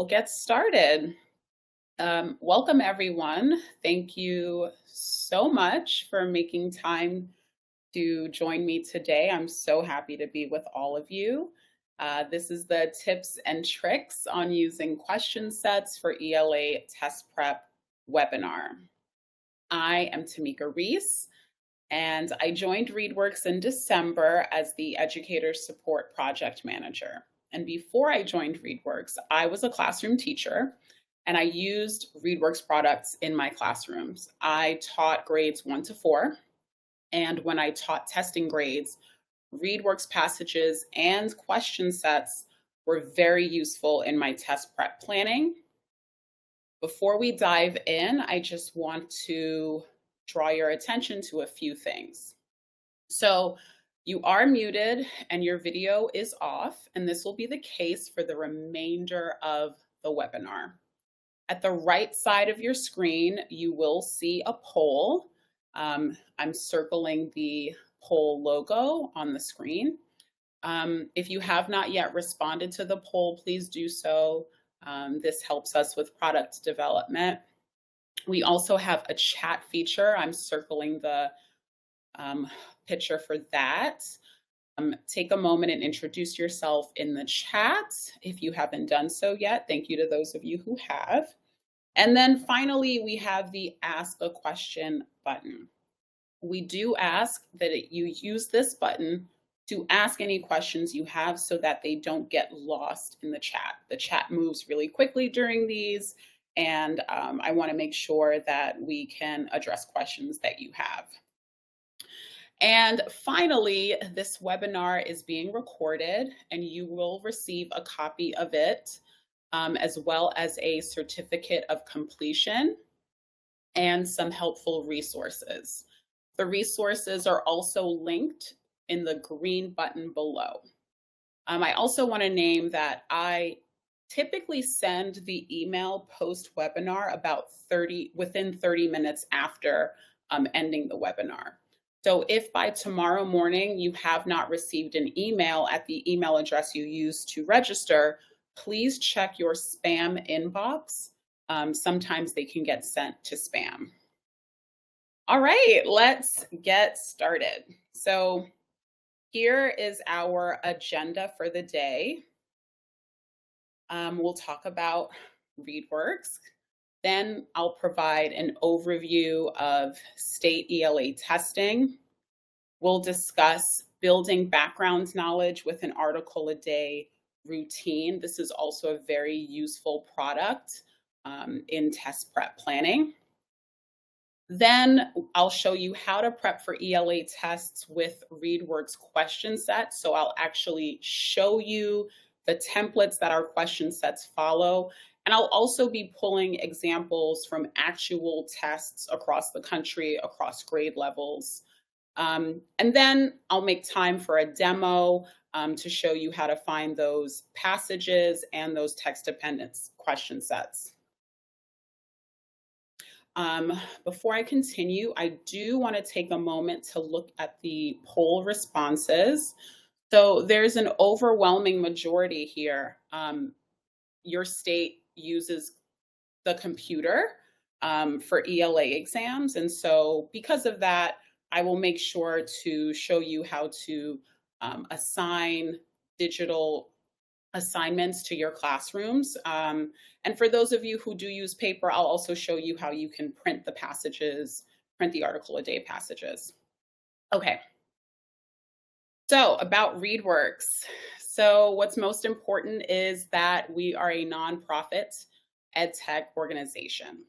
We'll get started. Welcome, everyone. Thank you so much for making time to join me today. I'm so happy to be with all of you. This is the tips and tricks on using question sets for ELA test prep webinar. I am Tamika Reese, and I joined ReadWorks in December as the Educator Support Project Manager. And before I joined ReadWorks, I was a classroom teacher and I used ReadWorks products in my classrooms. I taught grades 1 to 4, and when I taught testing grades, ReadWorks passages and question sets were very useful in my test prep planning. Before we dive in, I just want to draw your attention to a few things. So you are muted and your video is off, and this will be the case for the remainder of the webinar. At the right side of your screen, you will see a poll. I'm circling the poll logo on the screen. If you have not yet responded to the poll, please do so. This helps us with product development. We also have a chat feature. I'm circling the picture for that. Take a moment and introduce yourself in the chat if you haven't done so yet. Thank you to those of you who have. And then finally, we have the Ask a Question button. We do ask that you use this button to ask any questions you have so that they don't get lost in the chat. The chat moves really quickly during these, and I want to make sure that we can address questions that you have. And finally, this webinar is being recorded, and you will receive a copy of it, as well as a certificate of completion and some helpful resources. The resources are also linked in the green button below. I also want to name that I typically send the email post-webinar within 30 minutes after ending the webinar. So if by tomorrow morning you have not received an email at the email address you used to register, please check your spam inbox. Sometimes they can get sent to spam. All right, let's get started. So here is our agenda for the day. We'll talk about ReadWorks. Then I'll provide an overview of state ELA testing. We'll discuss building background knowledge with an article a day routine. This is also a very useful product in test prep planning. Then I'll show you how to prep for ELA tests with ReadWorks question sets. So I'll actually show you the templates that our question sets follow. And I'll also be pulling examples from actual tests across the country, across grade levels. And then I'll make time for a demo to show you how to find those passages and those text-dependent question sets. Before I continue, I do want to take a moment to look at the poll responses. So there's an overwhelming majority here. Your state uses the computer for ELA exams. And so because of that, I will make sure to show you how to assign digital assignments to your classrooms. And for those of you who do use paper, I'll also show you how you can print the passages, print the article a day passages. Okay. So about ReadWorks. So what's most important is that we are a nonprofit ed tech organization.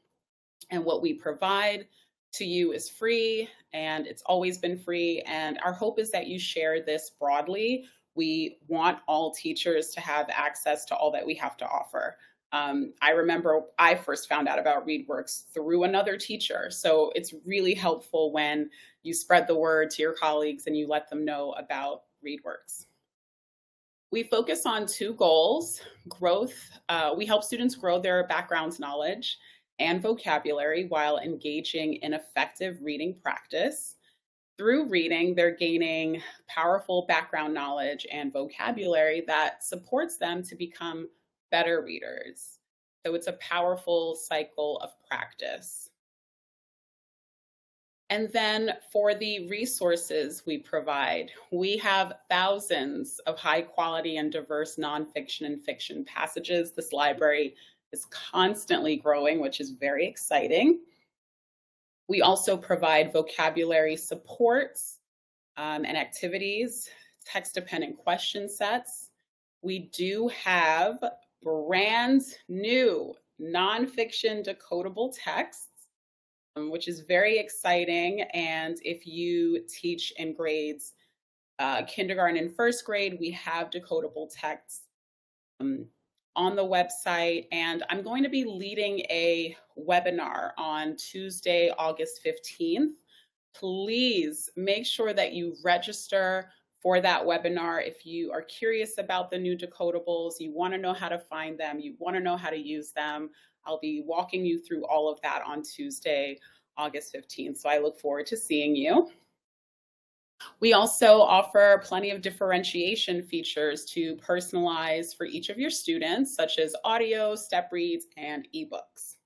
And what we provide to you is free, and it's always been free. And our hope is that you share this broadly. We want all teachers to have access to all that we have to offer. I remember I first found out about ReadWorks through another teacher. So it's really helpful when you spread the word to your colleagues and you let them know about ReadWorks. We focus on two goals: growth. We help students grow their background knowledge and vocabulary while engaging in effective reading practice. Through reading, they're gaining powerful background knowledge and vocabulary that supports them to become better readers. So it's a powerful cycle of practice. And then for the resources we provide, we have thousands of high quality and diverse nonfiction and fiction passages. This library is constantly growing, which is very exciting. We also provide vocabulary supports and activities, text-dependent question sets. We do have brand new nonfiction decodable texts, which is very exciting. And if you teach in grades kindergarten and first grade, we have decodable texts um, on the website. And I'm going to be leading a webinar on Tuesday, August 15th. Please make sure that you register for that webinar. If you are curious about the new decodables, you want to know how to find them, you want to know how to use them, I'll be walking you through all of that on Tuesday, August 15th. So I look forward to seeing you. We also offer plenty of differentiation features to personalize for each of your students, such as audio, step reads, and ebooks.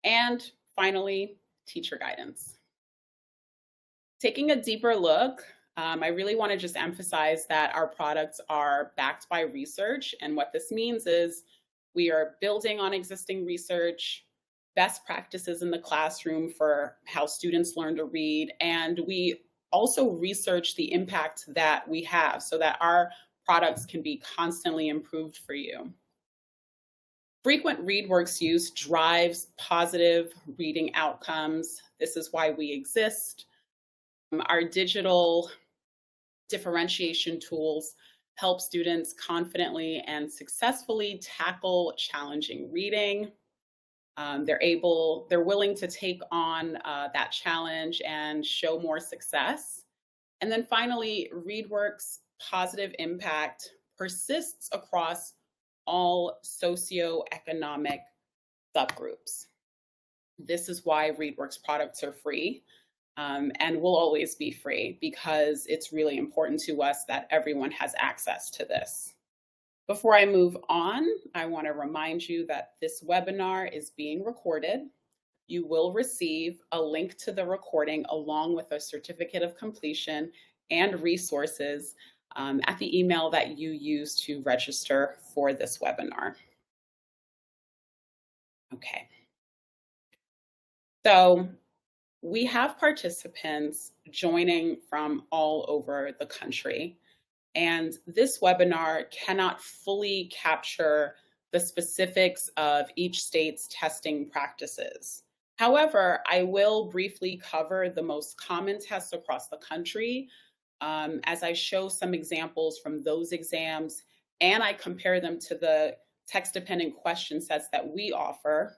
And finally, teacher guidance. Taking a deeper look, I really want to just emphasize that our products are backed by research. And what this means is we are building on existing research, best practices in the classroom for how students learn to read. And we also research the impact that we have so that our products can be constantly improved for you. Frequent ReadWorks use drives positive reading outcomes. This is why we exist. Our digital differentiation tools help students confidently and successfully tackle challenging reading. They're willing to take on that challenge and show more success. And then finally, ReadWorks' positive impact persists across all socioeconomic subgroups. This is why ReadWorks products are free. And will always be free because it's really important to us that everyone has access to this. Before I move on, I want to remind you that this webinar is being recorded. You will receive a link to the recording along with a certificate of completion and resources at the email that you use to register for this webinar. Okay. So we have participants joining from all over the country, and this webinar cannot fully capture the specifics of each state's testing practices. However, I will briefly cover the most common tests across the country as I show some examples from those exams, and I compare them to the text-dependent question sets that we offer.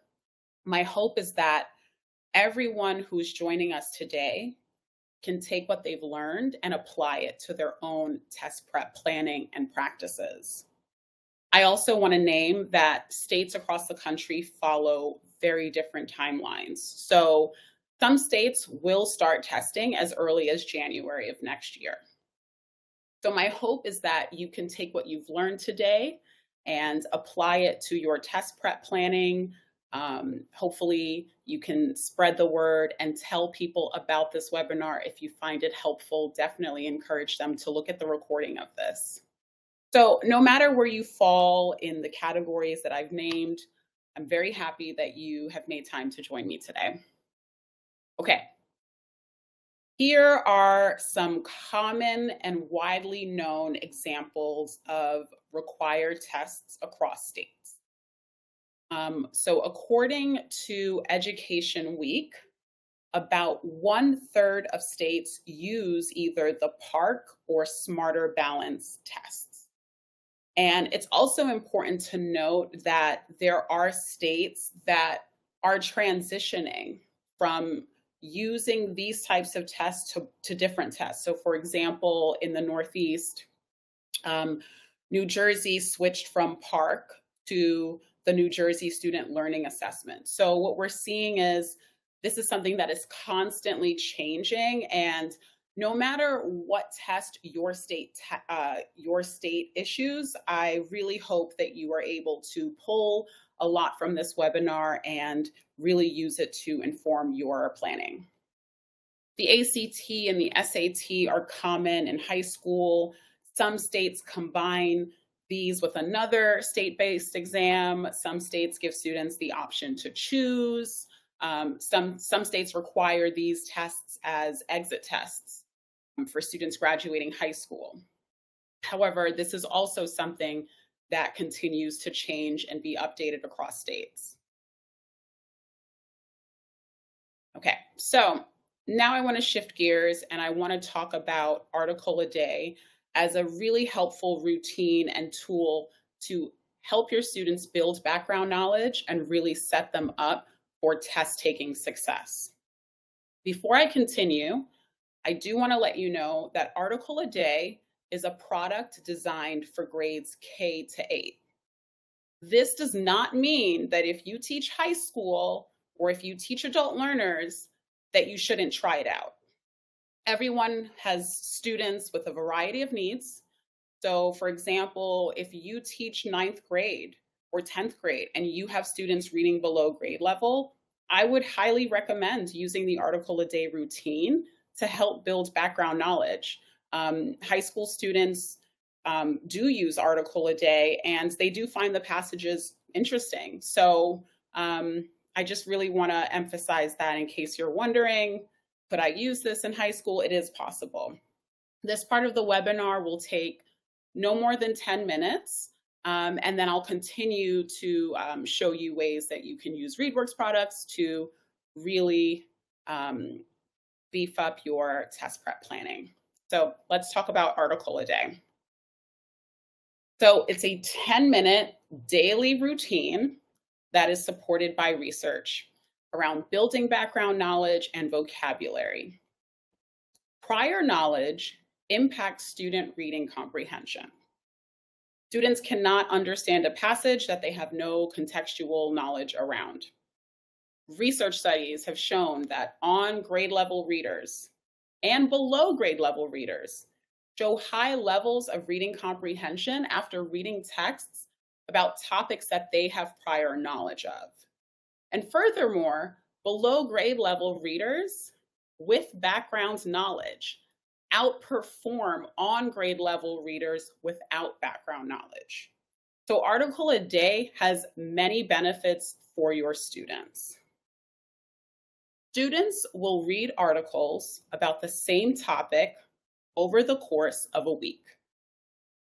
My hope is that everyone who's joining us today can take what they've learned and apply it to their own test prep planning and practices. I also want to name that states across the country follow very different timelines. So some states will start testing as early as January of next year. So my hope is that you can take what you've learned today and apply it to your test prep planning. Hopefully you can spread the word and tell people about this webinar. If you find it helpful, definitely encourage them to look at the recording of this. So no matter where you fall in the categories that I've named, I'm very happy that you have made time to join me today. Okay. Here are some common and widely known examples of required tests across states. So according to Education Week, about 1/3 of states use either the PARCC or Smarter Balance tests. And it's also important to note that there are states that are transitioning from using these types of tests to different tests. So for example, in the Northeast, New Jersey switched from PARCC to the New Jersey Student Learning Assessment. So what we're seeing is this is something that is constantly changing, and no matter what test your state issues, I really hope that you are able to pull a lot from this webinar and really use it to inform your planning. The ACT and the SAT are common in high school. Some states combine these with another state-based exam. Some states give students the option to choose. Some states require these tests as exit tests for students graduating high school. However, this is also something that continues to change and be updated across states. Okay, so now I want to shift gears and I want to talk about article a day as a really helpful routine and tool to help your students build background knowledge and really set them up for test taking success. Before I continue, I do want to let you know that article a day is a product designed for grades K to 8. This does not mean that if you teach high school or if you teach adult learners that you shouldn't try it out. Everyone has students with a variety of needs. So for example, if you teach 9th grade or 10th grade and you have students reading below grade level, I would highly recommend using the article a day routine to help build background knowledge. High school students do use article a day and they do find the passages interesting. So I just really want to emphasize that in case you're wondering, could I use this in high school? It is possible. This part of the webinar will take no more than 10 minutes. And then I'll continue to show you ways that you can use ReadWorks products to really beef up your test prep planning. So let's talk about article a day. So it's a 10-minute daily routine that is supported by research around building background knowledge and vocabulary. Prior knowledge impacts student reading comprehension. Students cannot understand a passage that they have no contextual knowledge around. Research studies have shown that on grade level readers and below grade level readers show high levels of reading comprehension after reading texts about topics that they have prior knowledge of. And furthermore, below grade level readers with background knowledge outperform on grade level readers without background knowledge. So article a day has many benefits for your students. Students will read articles about the same topic over the course of a week,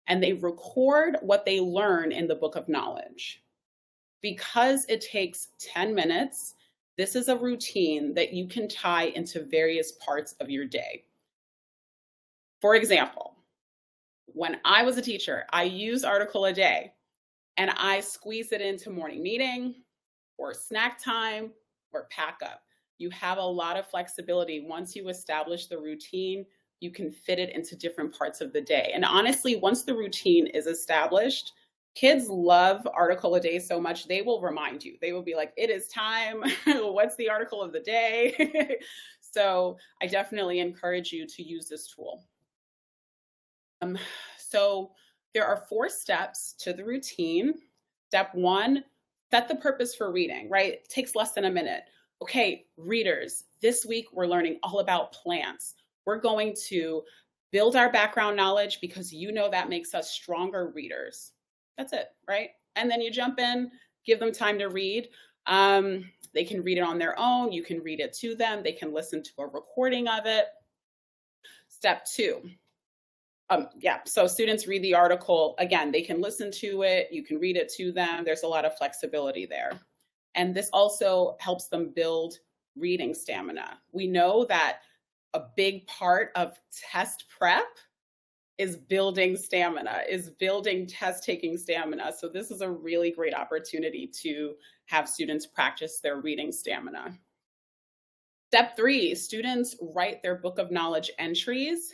and they record what they learn in the book of knowledge. Because it takes 10 minutes, this is a routine that you can tie into various parts of your day. For example, when I was a teacher, I used article a day and I squeeze it into morning meeting or snack time or pack up. You have a lot of flexibility. Once you establish the routine, you can fit it into different parts of the day. And honestly, once the routine is established, kids love article a day so much, they will remind you. They will be like, it is time. What's the article of the day? So I definitely encourage you to use this tool. So there are 4 steps to the routine. Step 1, set the purpose for reading, right? It takes less than a minute. Okay, readers, this week we're learning all about plants. We're going to build our background knowledge because you know that makes us stronger readers. That's it, right? And then you jump in, give them time to read. They can read it on their own. You can read it to them. They can listen to a recording of it. Step 2. So students read the article. Again, they can listen to it. You can read it to them. There's a lot of flexibility there. And this also helps them build reading stamina. We know that a big part of test prep is building stamina, is building test-taking stamina. So this is a really great opportunity to have students practice their reading stamina. Step 3, students write their book of knowledge entries,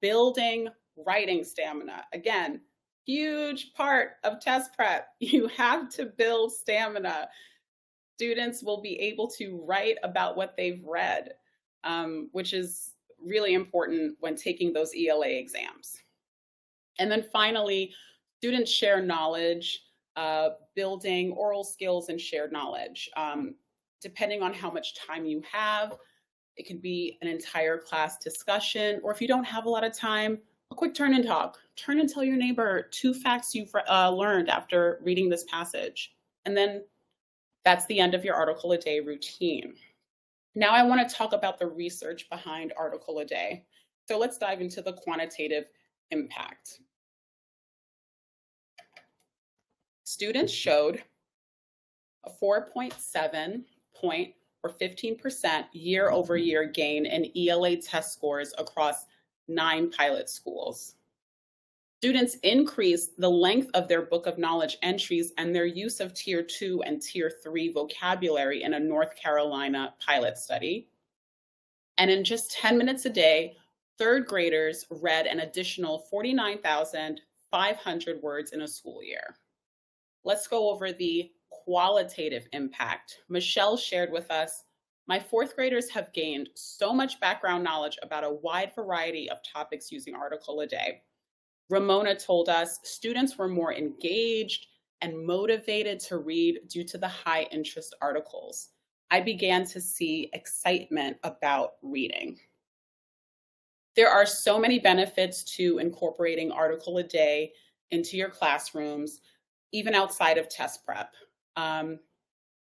building writing stamina. Again, huge part of test prep. You have to build stamina. Students will be able to write about what they've read, which is really important when taking those ELA exams. And then finally, students share knowledge building oral skills and shared knowledge. Depending on how much time you have, it could be an entire class discussion, or if you don't have a lot of time, a quick turn and talk. Turn and tell your neighbor 2 facts you've learned after reading this passage. And then that's the end of your article a day routine. Now I want to talk about the research behind article a day. So let's dive into the quantitative impact. Students showed a 4.7 point or 15% year-over-year gain in ELA test scores across 9 pilot schools. Students increased the length of their book of knowledge entries and their use of Tier 2 and Tier 3 vocabulary in a North Carolina pilot study. And in just 10 minutes a day, third graders read an additional 49,500 words in a school year. Let's go over the qualitative impact. Michelle shared with us, my 4th graders have gained so much background knowledge about a wide variety of topics using article a day. Ramona told us students were more engaged and motivated to read due to the high interest articles. I began to see excitement about reading. There are so many benefits to incorporating article a day into your classrooms, even outside of test prep. I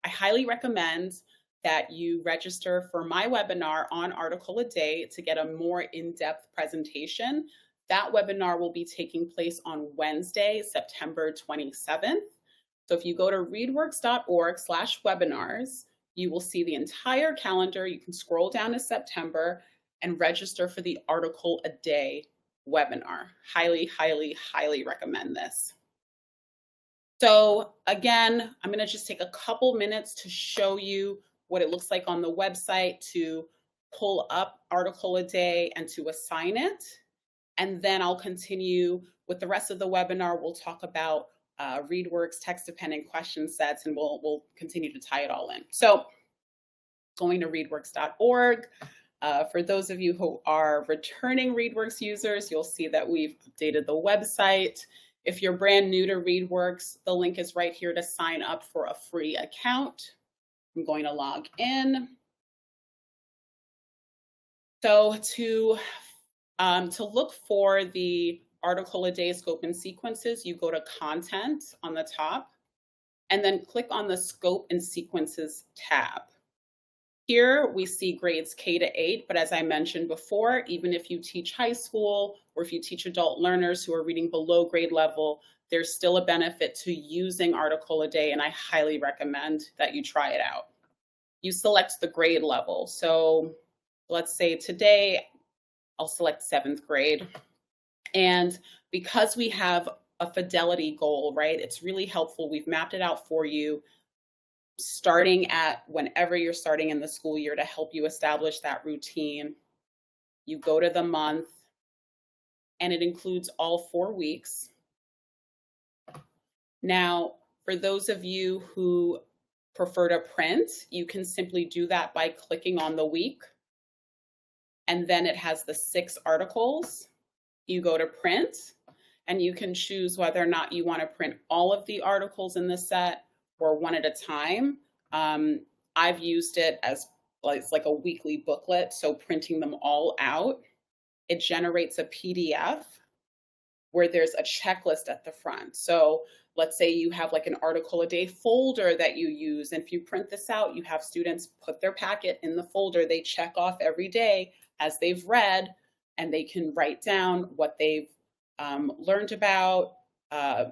highly recommend that you register for my webinar on article a day to get a more in-depth presentation. That webinar will be taking place on Wednesday, September 27th. So if you go to readworks.org/webinars, you will see the entire calendar. You can scroll down to September and register for the article a day webinar. Highly, highly, highly recommend this. So again, I'm going to just take a couple minutes to show you what it looks like on the website to pull up article a day and to assign it. And then I'll continue with the rest of the webinar. We'll talk about ReadWorks text-dependent question sets, and we'll continue to tie it all in. So going to readworks.org. For those of you who are returning ReadWorks users, you'll see that we've updated the website. If you're brand new to ReadWorks, the link is right here to sign up for a free account. I'm going to log in. So to look for the article a day scope and sequences, you go to content on the top and then click on the scope and sequences tab. Here we see grades K to 8, but as I mentioned before, even if you teach high school or if you teach adult learners who are reading below grade level, there's still a benefit to using article a day, and I highly recommend that you try it out. You select the grade level. So let's say today I'll select 7th grade. And because we have a fidelity goal, right, it's really helpful. We've mapped it out for you, starting at whenever you're starting in the school year to help you establish that routine. You go to the month, and it includes all 4 weeks. Now, for those of you who prefer to print, you can simply do that by clicking on the week. And then it has the 6 articles. You go to print, and you can choose whether or not you want to print all of the articles in the set or one at a time. I've used it as it's like a weekly booklet, so printing them all out. It generates a PDF where there's a checklist at the front. So let's say you have like an article a day folder that you use. And if you print this out, you have students put their packet in the folder. They check off every day as they've read, and they can write down what they've learned about.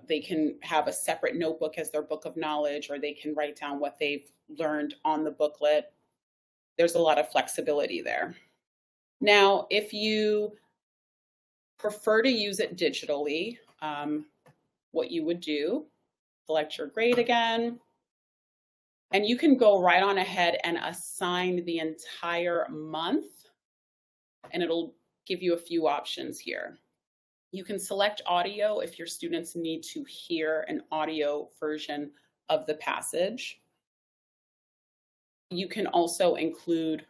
They can have a separate notebook as their book of knowledge, or they can write down what they've learned on the booklet. There's a lot of flexibility there. Now, if you prefer to use it digitally, what you would do, select your grade again, and you can go right on ahead and assign the entire month, and it'll give you a few options here. You can select audio if your students need to hear an audio version of the passage. You can also include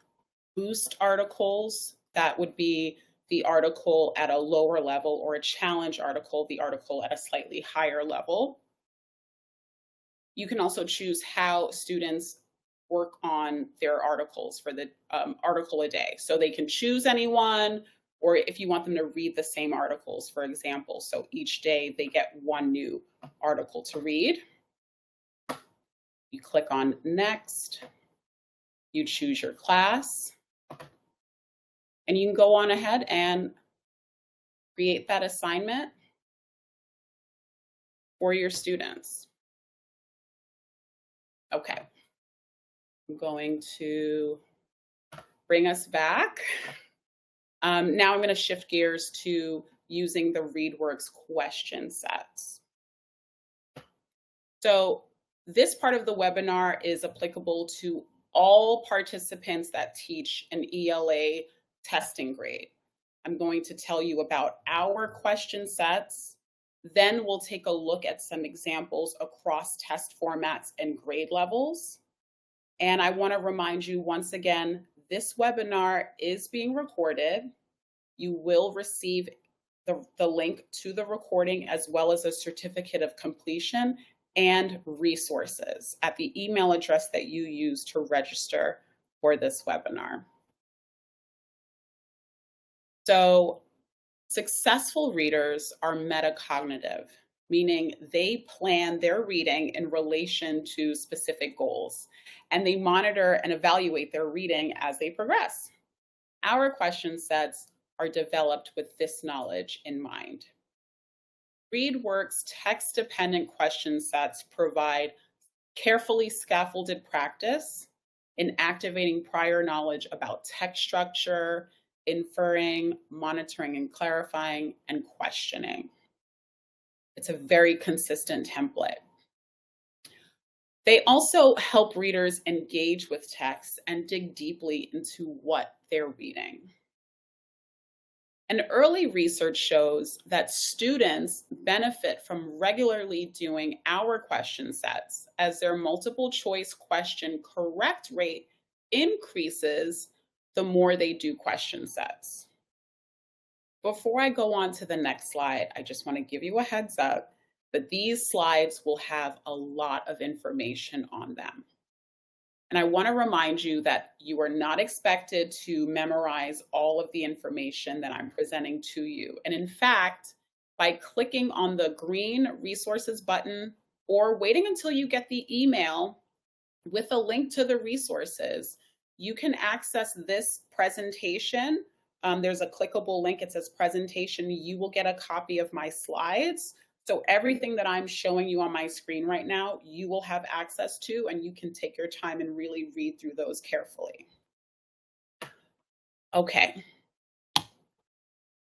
boost articles. That would be the article at a lower level, or a challenge article, the article at a slightly higher level. You can also choose how students work on their articles for the article a day. So they can choose anyone, or if you want them to read the same articles, for example. So each day they get one new article to read. You click on next, you choose your class, and you can go on ahead and create that assignment for your students. Okay, I'm going to bring us back. Now I'm going to shift gears to using the ReadWorks question sets. So this part of the webinar is applicable to all participants that teach an ELA testing grade. I'm going to tell you about our question sets. Then we'll take a look at some examples across test formats and grade levels. And I want to remind you once again, this webinar is being recorded. You will receive the link to the recording as well as a certificate of completion and resources at the email address that you use to register for this webinar. So successful readers are metacognitive, meaning they plan their reading in relation to specific goals, and they monitor and evaluate their reading as they progress. Our question sets are developed with this knowledge in mind. ReadWorks text-dependent question sets provide carefully scaffolded practice in activating prior knowledge about text structure, inferring, monitoring and clarifying, and questioning. It's a very consistent template. They also help readers engage with text and dig deeply into what they're reading. And early research shows that students benefit from regularly doing our question sets as their multiple choice question correct rate increases the more they do question sets. Before I go on to the next slide, I just want to give you a heads up that these slides will have a lot of information on them. And I want to remind you that you are not expected to memorize all of the information that I'm presenting to you. And in fact, by clicking on the green resources button or waiting until you get the email with a link to the resources, you can access this presentation. There's a clickable link. It says presentation. You will get a copy of my slides. So everything that I'm showing you on my screen right now, you will have access to, and you can take your time and really read through those carefully. Okay.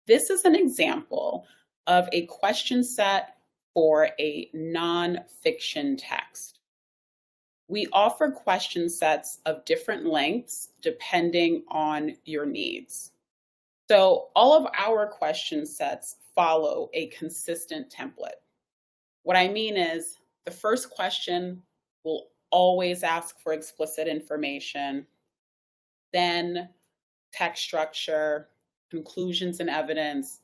This is an example of a question set for a nonfiction text. We offer question sets of different lengths depending on your needs. So all of our question sets follow a consistent template. What I mean is the first question will always ask for explicit information, then text structure, conclusions and evidence,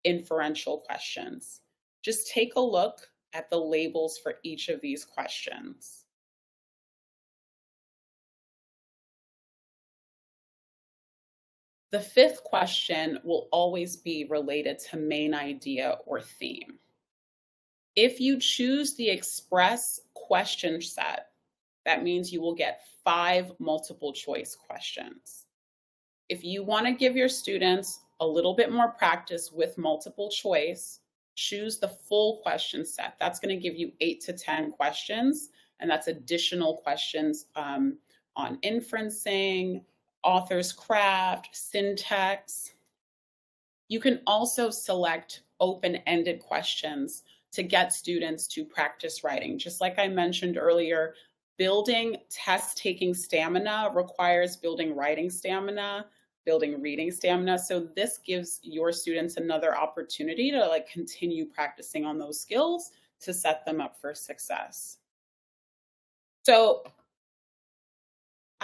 inferential questions. Just take a look at the labels for each of these questions. The fifth question will always be related to main idea or theme. If you choose the express question set, that means you will get 5 multiple choice questions. If you want to give your students a little bit more practice with multiple choice, choose the full question set. That's going to give you 8 to 10 questions, and that's additional questions on inferencing, author's craft, syntax. You can also select open-ended questions to get students to practice writing. Just like I mentioned earlier, building test-taking stamina requires building writing stamina, building reading stamina. So this gives your students another opportunity to continue practicing on those skills to set them up for success. So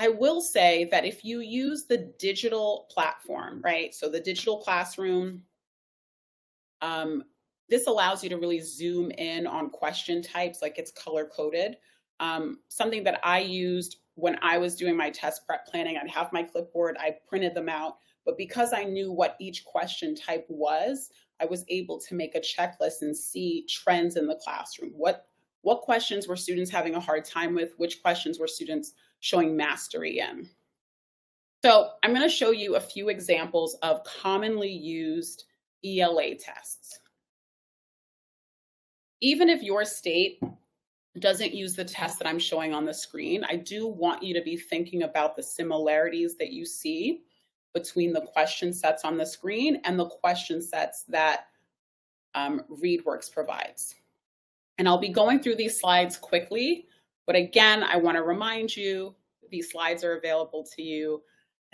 I will say that if you use the digital platform, right? So the digital classroom, this allows you to really zoom in on question types, like it's color coded. something that I used when I was doing my test prep planning. I'd have my clipboard, I printed them out, but because I knew what each question type was, I was able to make a checklist and see trends in the classroom. What questions were students having a hard time with? Which questions were students showing mastery in? So I'm going to show you a few examples of commonly used ELA tests. Even if your state doesn't use the test that I'm showing on the screen, I do want you to be thinking about the similarities that you see between the question sets on the screen and the question sets that ReadWorks provides. And I'll be going through these slides quickly, but again, I want to remind you, these slides are available to you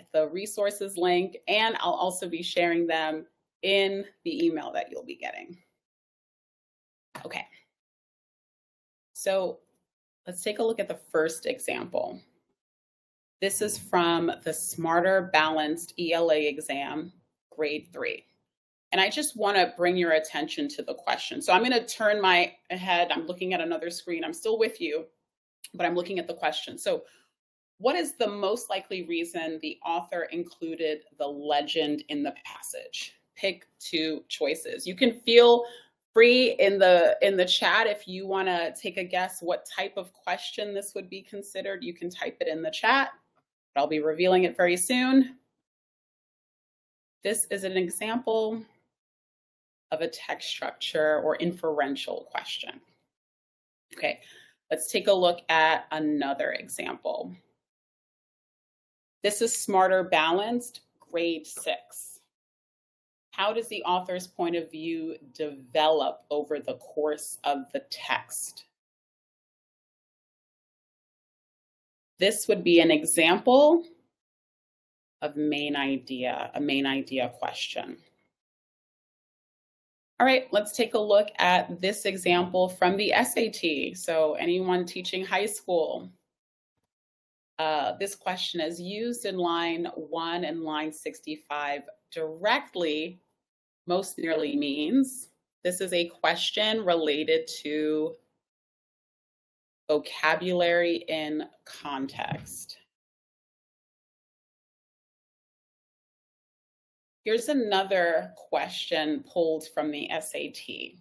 at the resources link, and I'll also be sharing them in the email that you'll be getting. Okay, so let's take a look at the first example. This is from the Smarter Balanced ELA exam, grade 3. And I just want to bring your attention to the question. So I'm going to turn my head. I'm looking at another screen. I'm still with you, but I'm looking at the question. So what is the most likely reason the author included the legend in the passage? Pick two choices. You can feel free in the chat if you want to take a guess what type of question this would be considered. You can type it in the chat. I'll be revealing it very soon. This is an example of a text structure or inferential question. Okay, let's take a look at another example. This is Smarter Balanced, grade 6. How does the author's point of view develop over the course of the text? This would be an example of main idea, a main idea question. All right, let's take a look at this example from the SAT. So anyone teaching high school, this question is used in line 1 and line 65 directly, most nearly means this is a question related to vocabulary in context. Here's another question pulled from the SAT.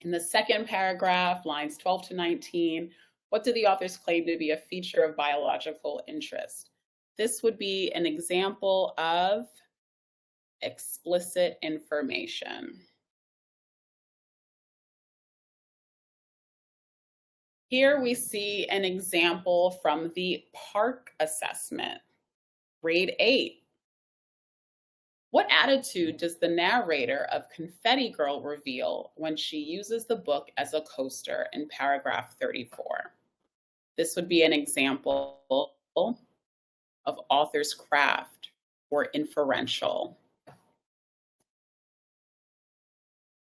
In the second paragraph, lines 12 to 19, what do the authors claim to be a feature of biological interest? This would be an example of explicit information. Here we see an example from the Park assessment, grade 8. What attitude does the narrator of Confetti Girl reveal when she uses the book as a coaster in paragraph 34? This would be an example of author's craft or inferential.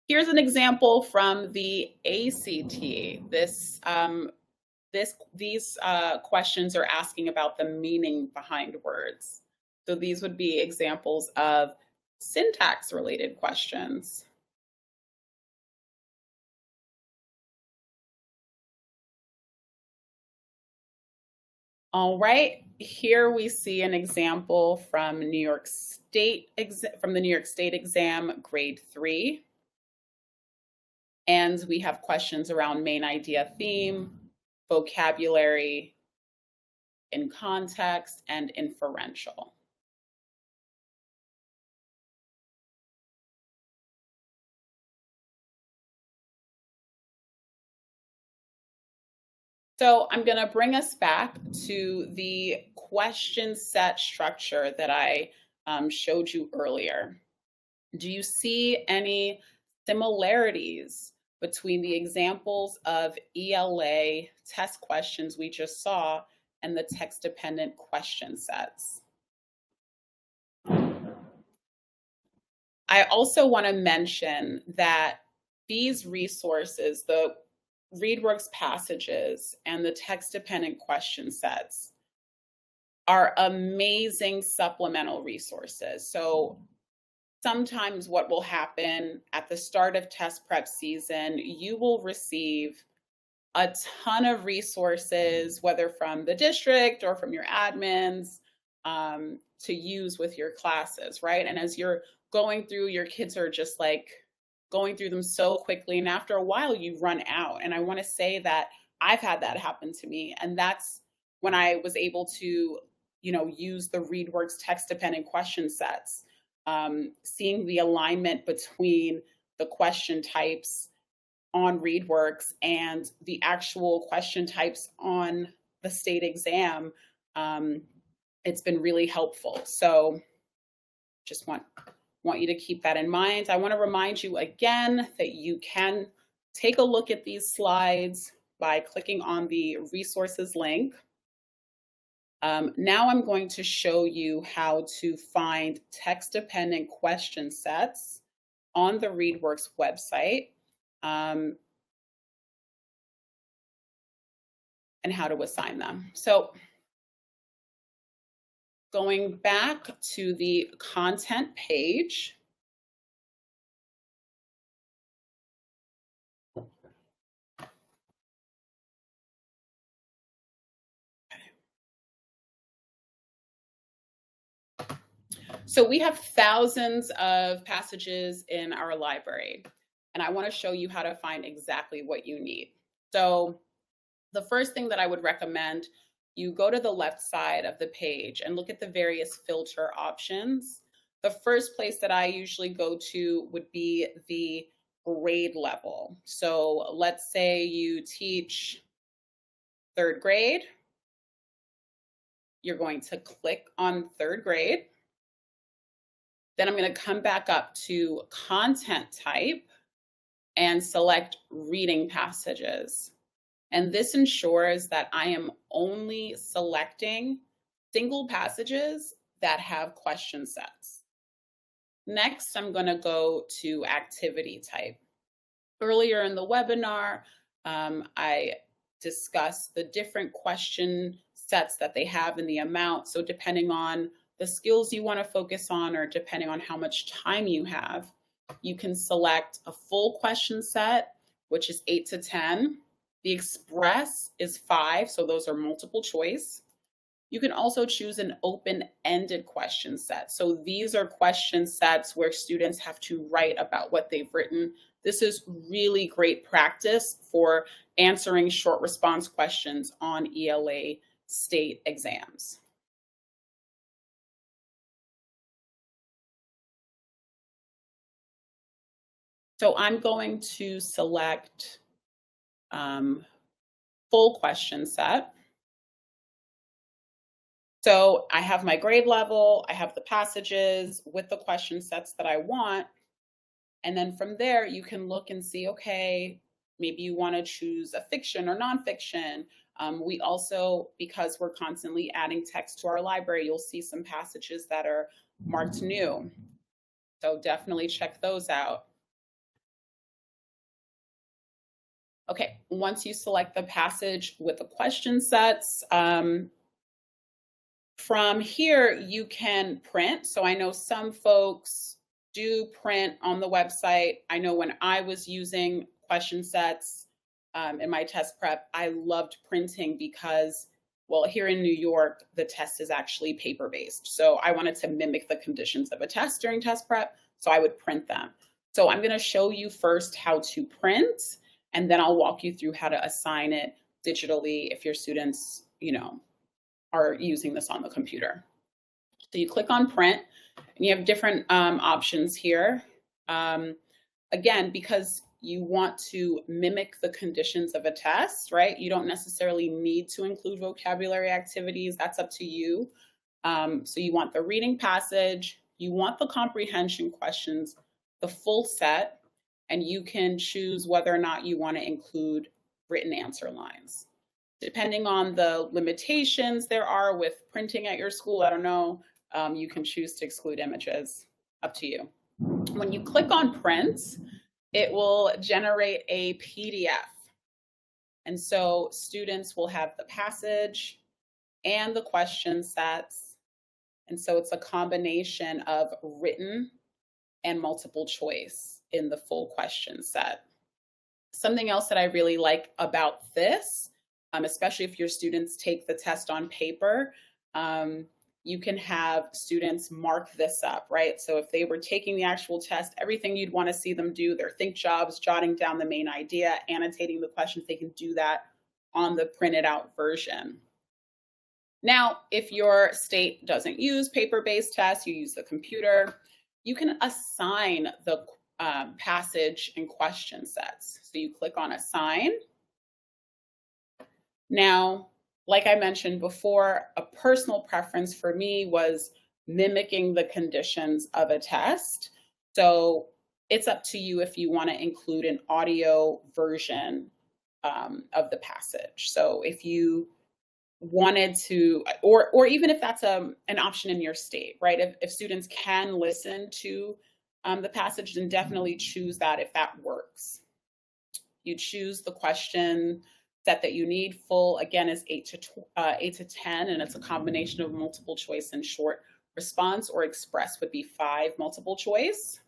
Here's an example from the ACT. These questions are asking about the meaning behind words. So these would be examples of syntax-related questions. All right, here we see an example from the New York State exam, grade 3. And we have questions around main idea theme, vocabulary in context, and inferential. So I'm going to bring us back to the question set structure that I showed you earlier. Do you see any similarities between the examples of ELA test questions we just saw and the text-dependent question sets? I also want to mention that these resources, the ReadWorks passages and the text-dependent question sets, are amazing supplemental resources. So sometimes what will happen at the start of test prep season, you will receive a ton of resources, whether from the district or from your admins, to use with your classes, right? And as you're going through, your kids are just like going through them so quickly. And after a while, you run out. And I want to say that I've had that happen to me. And that's when I was able to, use the ReadWorks text dependent question sets, seeing the alignment between the question types on ReadWorks and the actual question types on the state exam. It's been really helpful. So just want you to keep that in mind. I want to remind you again that you can take a look at these slides by clicking on the resources link. Now I'm going to show you how to find text-dependent question sets on the ReadWorks website, and how to assign them. So going back to the content page, so we have thousands of passages in our library, and I want to show you how to find exactly what you need. So the first thing that I would recommend, you go to the left side of the page and look at the various filter options. The first place that I usually go to would be the grade level. So let's say you teach 3rd grade. You're going to click on 3rd grade. Then I'm going to come back up to content type and select reading passages. And this ensures that I am only selecting single passages that have question sets. Next, I'm going to go to activity type. Earlier in the webinar, I discussed the different question sets that they have in the amount. So depending on the skills you want to focus on, or depending on how much time you have, you can select a full question set, which is 8 to 10. The Express is 5, so those are multiple choice. You can also choose an open-ended question set. So these are question sets where students have to write about what they've written. This is really great practice for answering short response questions on ELA state exams. So I'm going to select full question set. So I have my grade level, I have the passages with the question sets that I want. And then from there, you can look and see, okay, maybe you want to choose a fiction or nonfiction. We also, because we're constantly adding text to our library, you'll see some passages that are marked new. So definitely check those out. Okay, once you select the passage with the question sets, from here you can print. So I know some folks do print on the website. I know when I was using question sets in my test prep, I loved printing because, well, here in New York, the test is actually paper-based. So I wanted to mimic the conditions of a test during test prep, so I would print them. So I'm going to show you first how to print, and then I'll walk you through how to assign it digitally if your students, are using this on the computer. So you click on print, and you have different options here. Again, because you want to mimic the conditions of a test, right? You don't necessarily need to include vocabulary activities. That's up to you. So you want the reading passage, you want the comprehension questions, the full set, and you can choose whether or not you want to include written answer lines. Depending on the limitations there are with printing at your school, I don't know, you can choose to exclude images, up to you. When you click on print, it will generate a PDF. And so students will have the passage and the question sets. And so it's a combination of written and multiple choice in the full question set. Something else that I really like about this, especially if your students take the test on paper, you can have students mark this up, right? So if they were taking the actual test, everything you'd want to see them do, their think jobs, jotting down the main idea, annotating the questions, they can do that on the printed out version. Now, if your state doesn't use paper-based tests, you use the computer, you can assign the passage and question sets. So you click on assign. Now, like I mentioned before, a personal preference for me was mimicking the conditions of a test. So it's up to you if you want to include an audio version of the passage. So if you wanted to, or even if that's an option in your state, right? If students can listen to the passage, then definitely choose that if that works. You choose the question set that you need. Full, again, is 8 to 10, and it's a combination of multiple choice and short response, or express would be 5 multiple choice.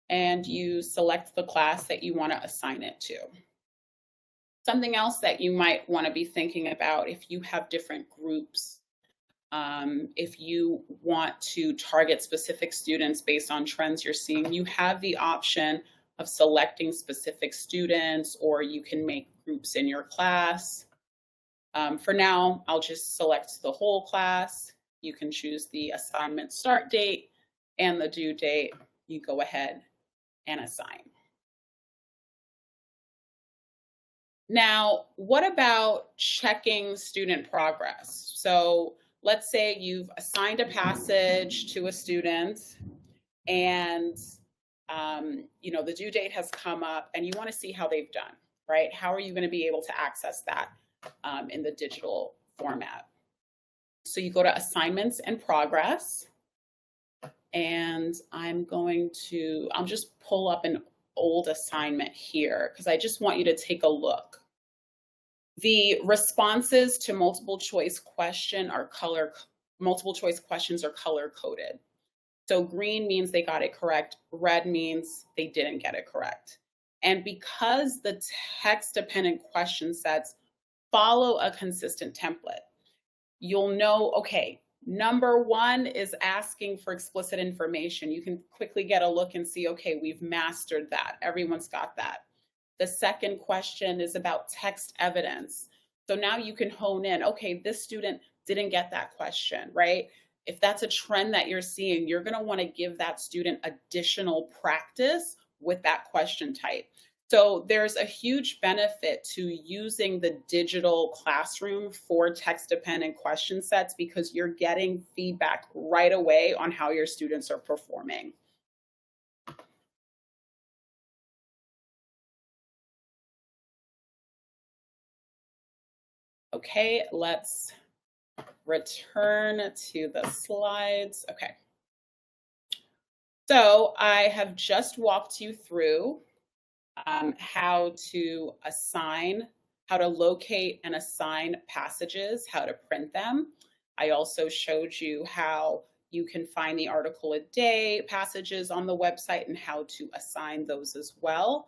And you select the class that you want to assign it to. Something else that you might want to be thinking about if you have different groups, if you want to target specific students based on trends you're seeing, you have the option of selecting specific students, or you can make groups in your class. For now, I'll just select the whole class. You can choose the assignment start date and the due date. You go ahead and assign. Now, what about checking student progress? So let's say you've assigned a passage to a student, and the due date has come up and you want to see how they've done, right? How are you going to be able to access that in the digital format? So you go to assignments and progress, and I'll just pull up an old assignment here because I just want you to take a look. The responses to multiple choice questions are color coded. So green means they got it correct, red means they didn't get it correct. And because the text-dependent question sets follow a consistent template, you'll know, okay, number 1 is asking for explicit information. You can quickly get a look and see, okay, we've mastered that. Everyone's got that. The second question is about text evidence. So now you can hone in, okay, this student didn't get that question, right? If that's a trend that you're seeing, you're going to want to give that student additional practice with that question type. So there's a huge benefit to using the digital classroom for text-dependent question sets because you're getting feedback right away on how your students are performing. Okay, let's return to the slides. Okay. So I have just walked you through how to locate and assign passages, how to print them. I also showed you how you can find the article a day passages on the website and how to assign those as well.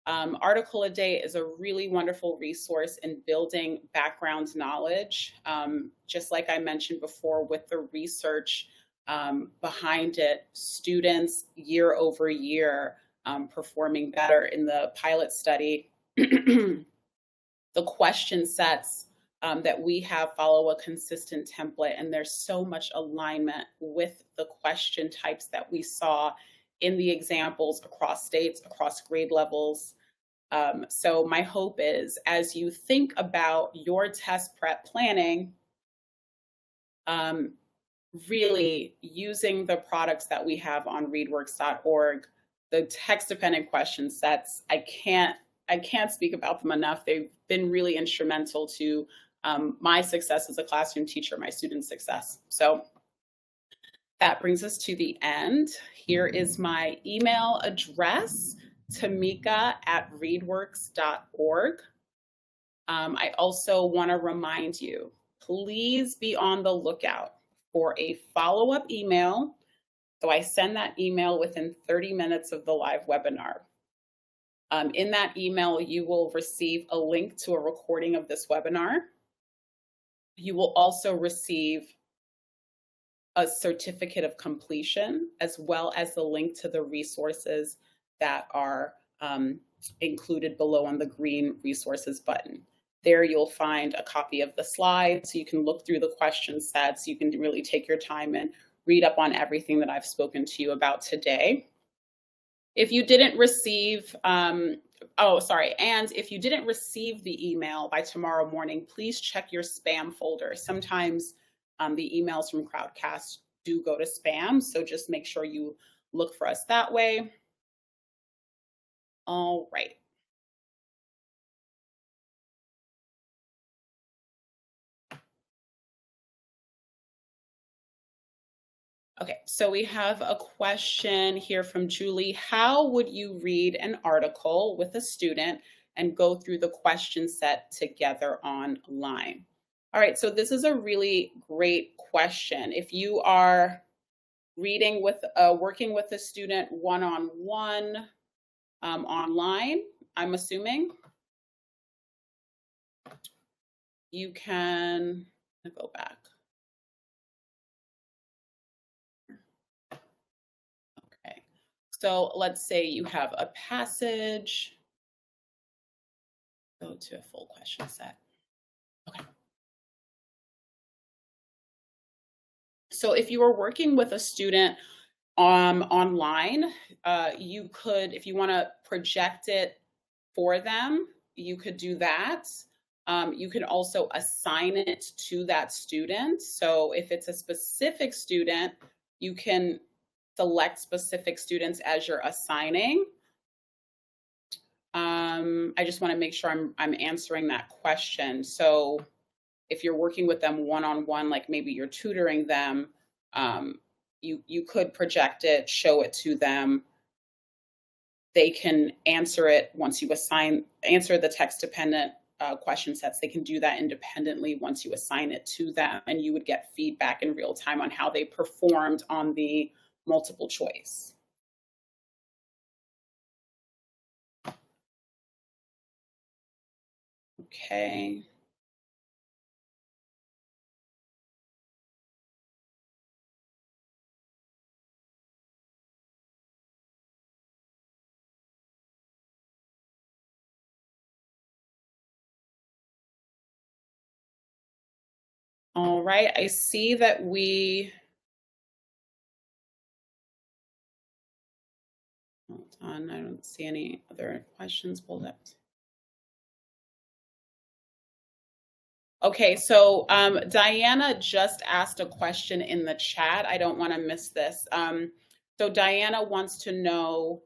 Article a Day is a really wonderful resource in building background knowledge. Just like I mentioned before with the research behind it, students year over year performing better in the pilot study. The question sets that we have follow a consistent template, and there's so much alignment with the question types that we saw in the examples across states, across grade levels. So my hope is, as you think about your test prep planning, really using the products that we have on readworks.org, the text-dependent question sets, I can't speak about them enough. They've been really instrumental to my success as a classroom teacher, my students' success. So that brings us to the end. Here is my email address, tamika@readworks.org. I also want to remind you, please be on the lookout for a follow-up email. So I send that email within 30 minutes of the live webinar. In that email, you will receive a link to a recording of this webinar. You will also receive a certificate of completion, as well as the link to the resources that are included below on the green resources button. There you'll find a copy of the slides, so you can look through the question sets. You can really take your time and read up on everything that I've spoken to you about today. If you didn't receive, and if you didn't receive the email by tomorrow morning, please check your spam folder. Sometimes the emails from Crowdcast do go to spam, so just make sure you look for us that way. All right. Okay, so we have a question here from Julie. How would you read an article with a student and go through the question set together online? All right, so this is a really great question. If you are reading with, working with a student one-on-one online, I'm assuming, you can go back. Okay, so let's say you have a passage. Go to a full question set. Okay. So if you are working with a student online, you could, if you want to project it for them, you could do that. You can also assign it to that student. So if it's a specific student, you can select specific students as you're assigning. I just want to make sure I'm answering that question. So if you're working with them one-on-one, like maybe you're tutoring them, you could project it, show it to them. They can answer it once you answer the text-dependent question sets. They can do that independently once you assign it to them, and you would get feedback in real time on how they performed on the multiple choice. Okay. All right, I see that hold on, I don't see any other questions pulled up. Okay, so Diana just asked a question in the chat. I don't want to miss this. So Diana wants to know,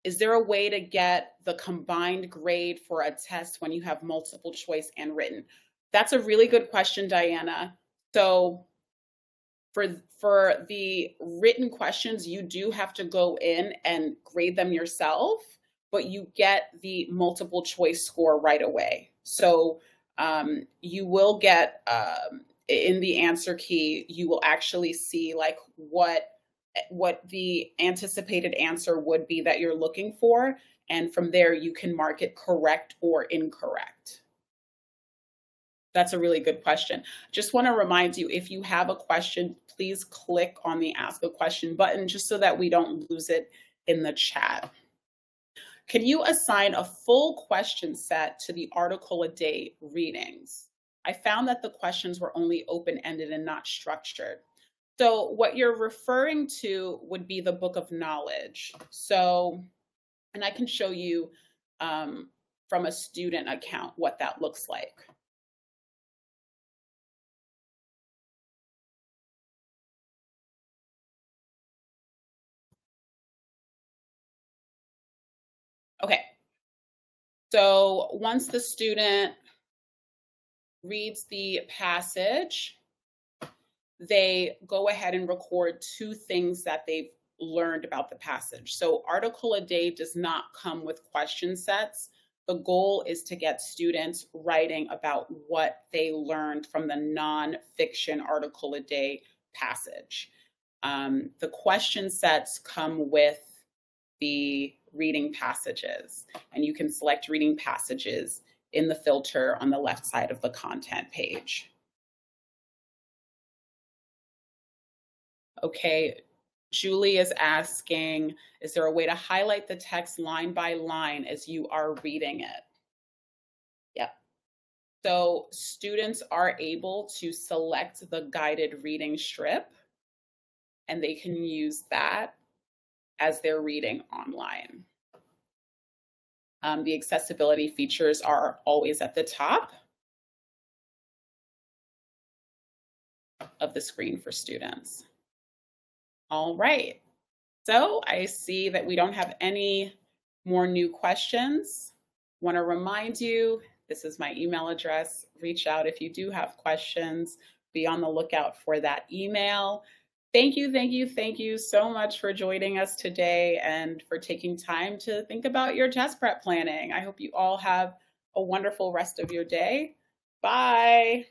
is there a way to get the combined grade for a test when you have multiple choice and written? That's a really good question, Diana. So for the written questions, you do have to go in and grade them yourself, but you get the multiple choice score right away. So you will get, in the answer key, you will actually see like what the anticipated answer would be that you're looking for. And from there, you can mark it correct or incorrect. That's a really good question. Just want to remind you, if you have a question, please click on the Ask a Question button just so that we don't lose it in the chat. Can you assign a full question set to the article a day readings? I found that the questions were only open-ended and not structured. So what you're referring to would be the book of knowledge. So, and I can show you from a student account what that looks like. Okay, so once the student reads the passage, they go ahead and record 2 things that they've learned about the passage. So article a day does not come with question sets. The goal is to get students writing about what they learned from the nonfiction article a day passage. The question sets come with the reading passages. And you can select reading passages in the filter on the left side of the content page. Okay, Julie is asking, is there a way to highlight the text line by line as you are reading it? Yep. So students are able to select the guided reading strip, and they can use that as they're reading online. The accessibility features are always at the top of the screen for students. All right. So I see that we don't have any more new questions. Want to remind you, this is my email address. Reach out if you do have questions. Be on the lookout for that email. Thank you so much for joining us today and for taking time to think about your test prep planning. I hope you all have a wonderful rest of your day. Bye.